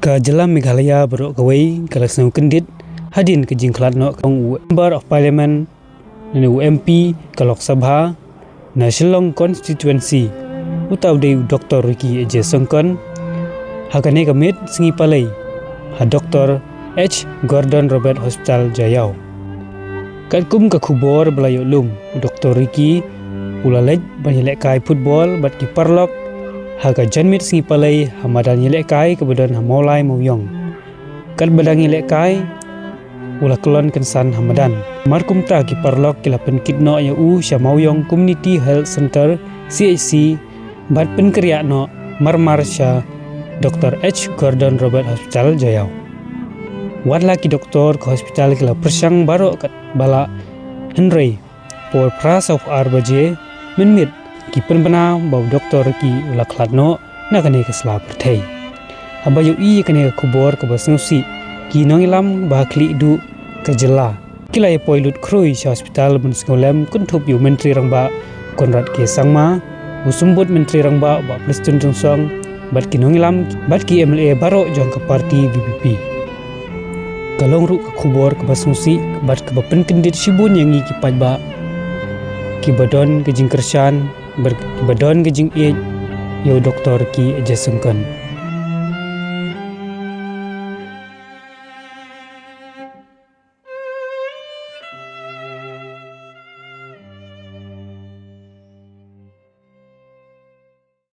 Ka Jelam Meghalaya berok kawai kalaksana kendit hadin ke jingklatno kong Member of Parliament dan UMP ke Lok Sabha na Shillong Constituency utaw day Dr. Ricky J. Songkon hakane kamit singi palay ha Dr. H. Gordon Robert Hospital Jayau. Kat kum ka khubor belayo lum Dr. Ricky ulalej banyelek kai football bat ki parlok haga janmit singi palay hamadan yelek kai kebedan hamolai mawyong. Kat badang yelek kai ula kelon kensan hamadan. Markum ta ki parlok kila penkitno ya sya mawyong Community Health Center CHC bat penkeriak no marmar sya Dr. H. Gordon Robert Hospital Jayau. Wat laki doktor ke hospital kila persang barok kat bala Henry por pras of arbaje menmit ki penbena bau doktor ki ula kladno na kane ke sela perthai. Abayu I kane kubor ke basnusi ki nongilam bah kli du ke jela. Kila ya poilut krui sya hospital ben sengolem kuntup yu menteri rangba Konrad K. Sangma usumbut menteri rangba ba Preston Jongsong bat ki nongilam bat ki MLA barok jong ke parti VPP. Kalong ru ke kubor ke basnusi bat ke bapen kendit shibun yang ki pajba ki badon ke jing kershan ber badon ke jing yo doktor ki J. Songkon.